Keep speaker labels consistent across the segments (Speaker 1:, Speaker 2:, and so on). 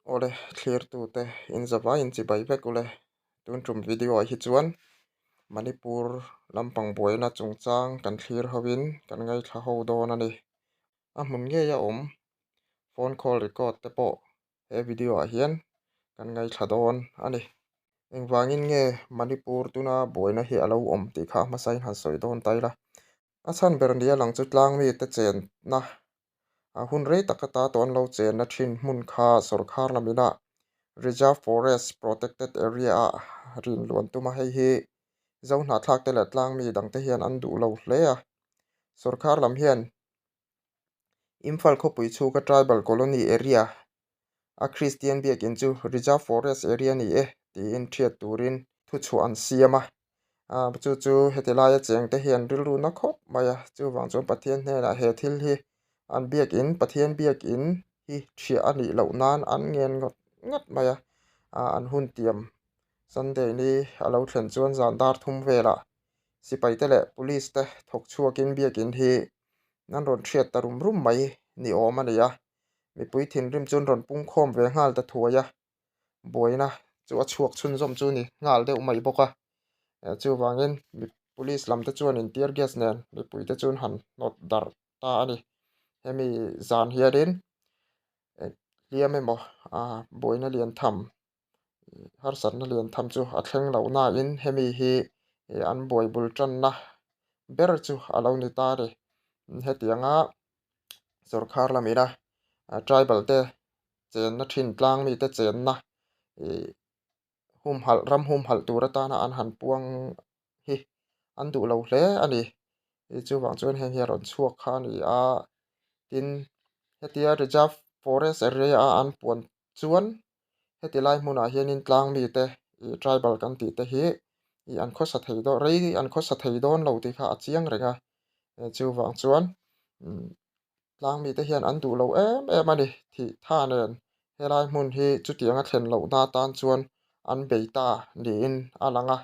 Speaker 1: ole clear tu te in zawa in chi bai vek ole tun trum video hi chuan Manipur lampang boina chungchang kan thlir howin kan ngai thla ho dawn ani a hmun nge ya om phone call record te pawh he video ah hian kan ngai thla dawn ani engwangin nge Manipur tuna boina hi alo om ti kha hmasai han soi dawn taila a chan ber ni alang chu tlang mi te chen na a hun rei takata ton lo chen na thin hmun kha sarkar lamina reserve forest protected area a rin luan tuma hei hi zon hna thlak te la tlang mi dang te hian an du lo hle a sarkar lam hian Imphal khopui chuka tribal colony area a Christian biakin chu reserve forest area ni e ti in thiat turin thu chu an siama chu hetilaya cheng te hian rilru na khop maya chu wang chon pathian hne la he thil hi an biakin pathian biakin hi thria ani lo nan an ngen ngat maya an hun tiam Sunday ni alo thlen chuan zandar thum vela sipai te le police te thok chuakin biakin hi nan ron thiat tarum rum mai ni awm ani a mipui thin rim chun ron pung khawm ve ngal ta thuaya boina chu a chuak chhun zawm chu ni ngal deuh mai boka chu wangin police lam te chuan in tear gas nen mipui te chun han not dar ta ani hemi zan hianin liam emaw boina lian tham har san na lian tham chu a thleng lo na in hemi hi an boi bul tan na ber chu alo ni ta re hetianga sarkar lamina tribal te chen na thin tlang mi te chen na hum hal tura ta na an han puang hi an du lo hle ani chu wang chuan heng hi ron chuak kha ni a tin hetia reserve forest area a an puan chuan hetilai hmunah hianin tlang mi te tribal kan ti te hi an khosa thei do rei an khosa thei dawn lo ti kha a chiang renga chu wang chuan tlang mi te hian an du lo em ani thi tha nen helai hmun hi chutianga thlen lo na tan chuan an beita ni in alanga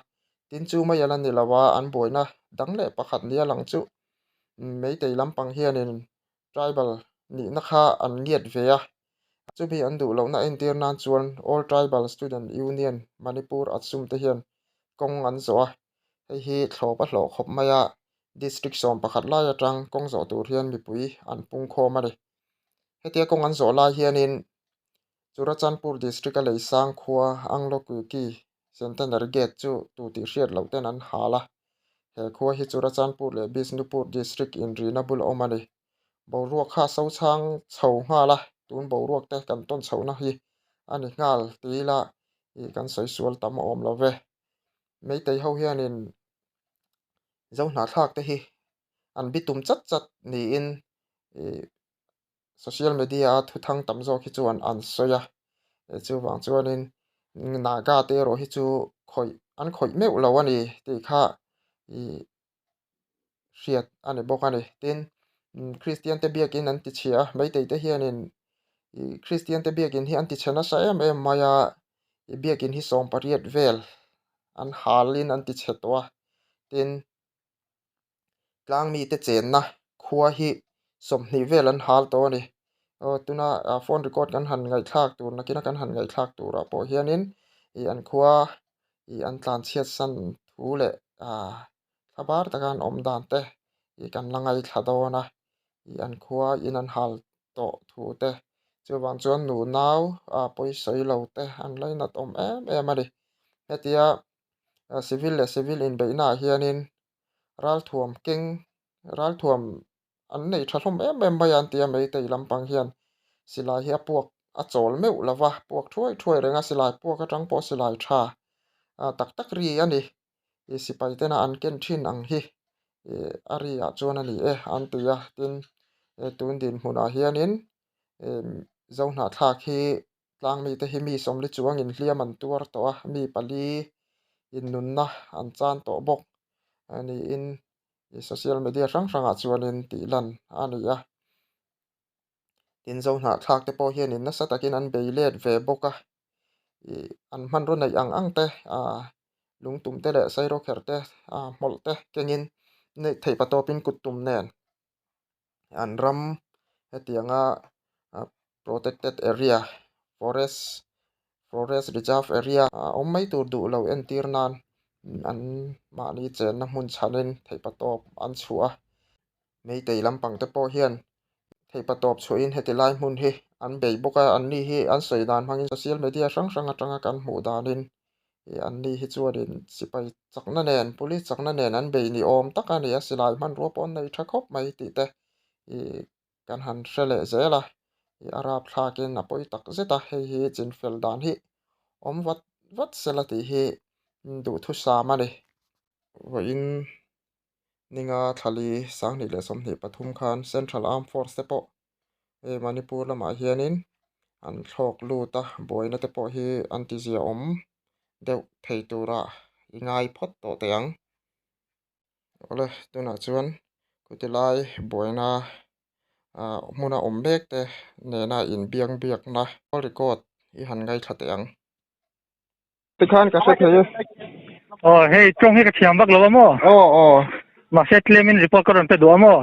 Speaker 1: tin chu mai ala ni lawa an boina dang le pakhat ni alang chu meitei lampang hianin tribal ni na kha an ngiat ve a chu bi an du lo na entir nan chuan all tribal student union Manipur achum te hian kong an zo a hei hi thlopa hlo khop maya district som pakhat lai atang kong zo tur hian mipui an pung khawm ani hetia kong an zo lai hianin Churachandpur district a leisang khua anglo kuki centenary gate chu tu ti hriat lo ten an hala he khua hi Churachandpur le Bisnupur district in rinabul omani boruak kha so chang chho ngala tun boruak te kan ton chho na hi ani ngal tila I kan soi sual tam om lo ve meitei ho hianin zo hna thlak te hi an bitum chat chat ni in social media thu thang tam zo khi chuan an soya chu wang chuanin naga te ro hi chu khoi meu lo ani ti kha I hriat ani bawk ani tin Christian te biakin an ti chhia meitei te hianin Christian te biakin hi an ti chhena sa em maya biakin hi som pariat vel an halin an ti chhetwa tin tlang mi te chen na khua hi som hnih vel an hal to ani tuna phone record kan han ngai thlak tur na kina kan han ngai thlak tur a pawh hianin an khua an tlan chiat san thu le khabar takan om dan te kan langai thla dawn a an khua in an hal to thu te chu wang chuan nu nau poisoi lo te an lai nat om em ani hetia civil le civil in beina hianin ral thuam keng ral thuam an nei thahlom em mai an tia mei tei lampang hian silai hi puak a chawl meu lova puak thuai renga silai puak atang pawh silai tha tak tak ri ani sipai tena an ken thin ang hi ari a chuan ani an tia tin tun din hmunah hianin zo hna thlak hi tlang mi te hi mi som li chuang in hliam an tuar to a mi pali in nun na an chan to bawk ani in social media hrang hrangah chuanin tih lan ani a tin zo hna thlak te pawh hianin nasa takin an bei let ve bawk a an hmanraw nei ang te lungtum te le sairo kher te hmolh te kengin nei thei patawpin kut tum nen an ram hetianga protected area forest forest reserve area om mai tur du lo en tir nan an ma ni chen na mun chanin thei patop an chua mei tei lampang te po hian thei patop chuin hetilai mun hi an bei boka an ni hi an soi dan hmangin social media sang sang atanga kan hmu danin an ni hi chuanin sipai chakna nen police chakna nen an bei ni om taka ni a silai man ro pon nei tha khop mai ti te kan han hrele zela arab thlakin a poi tak zeta hei hi chin fel dan hi om wat selati hi du thu sama ni wa in ninga thali sang ni le som ni pathum khan central armed force te po manipur lama hianin an thlok luta boina te po hi an ti zia om deuh thei tura ingai phot to teang ole tuna chuan kutilai boina muna om bek te nena in biang biak na record I han ngai thate ang tikhan ka se thei
Speaker 2: hey trong hi ka thiam bak lo mo ma set lemin report karon pe do mo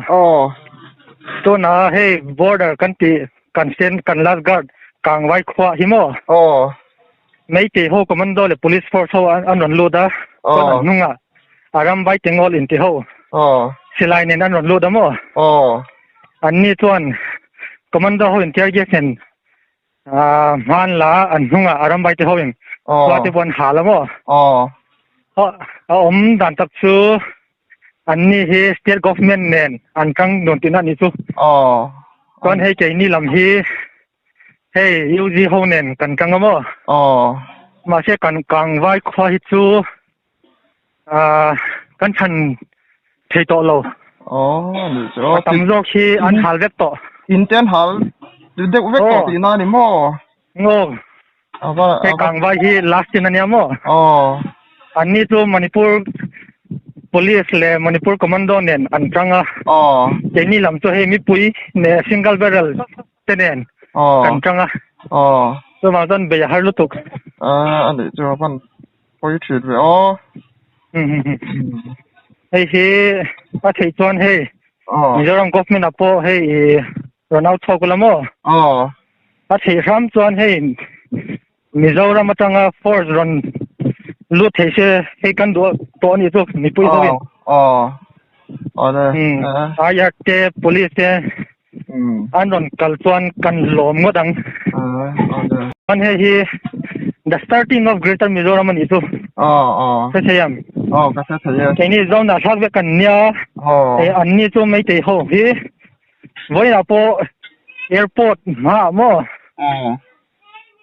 Speaker 2: to na hey border kan ti kan sen kan last guard kang wai khwa hi mo mei te ho commando le police force ho an ron lu da to na nunga aram bai tengol in te ho silai nen an ron lu da mo an ni chuan commando ho interrogation man la an nunga aram bai te ho in wa te bon hala mo om dan tak chu an ni hi state government nen an kang don tin ani chu kon he ke ni lam hi hey UG ho nen kan kang mo ma se kan kang vai khwa hi chu kan chan thei to lo
Speaker 1: ni jo
Speaker 2: tam zo khi an hal vek to
Speaker 1: inten hal du de vek to ti na ni mo
Speaker 2: ngo he kang vai hi last tin ani mo an ni chu manipur police le manipur commando nen an kanga ke ni lam chu he mi pui ne single barrel tenen kan kanga so ma don be har lutuk
Speaker 1: ani jo pan poi thit ve
Speaker 2: hey he a thei chuan hey Mizoram government apo hey Ronald Thokulamo a thei ram chuan hey Mizoram atanga force ron lu thei se hey kan do to ni chu mi pui ho ya te police te an ron kal chuan kan lom ngodang an he hi the starting of greater Mizoram ani chu se sayam
Speaker 1: ka se thei
Speaker 2: ke ni zone na thak ve kan nia an ni chu mai te ho hi voi na po airport ma mo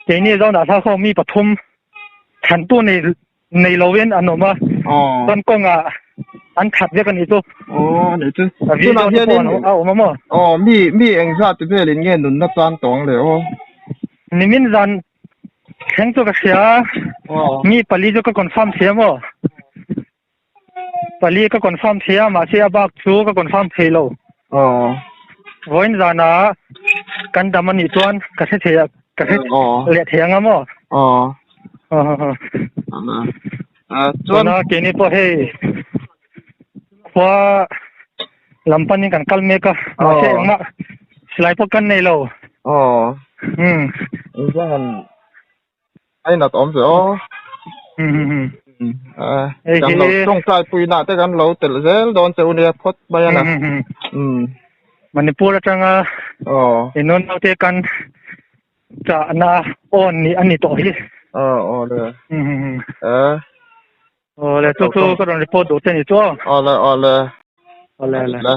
Speaker 2: ke ni zone na thak ho mi pathum than tu nei lowen anoma ton konga an khat ve kan ni chu
Speaker 1: ni chu
Speaker 2: na hian mo
Speaker 1: mi engza tu velin nge nun na plan tong le
Speaker 2: ni min zan kheng chu ka sia mi pali jo ka confirm sia mo pali ka confirm sia ma sia bak chu ka confirm thelo voin zana kan damani tuan ka se thea ka se le theanga mo chuan na ke ni po he khwa lampani kan kalme ka ma se ma slai po kan nei lo
Speaker 1: han ai na tom se chẳng lâu trong sai pui nạ tới gần lâu từ dễ đón châu này phốt bây giờ
Speaker 2: Manipur atanga inon autte kan cha na on ni ani to hi le tu ko ron report do te ni to
Speaker 1: le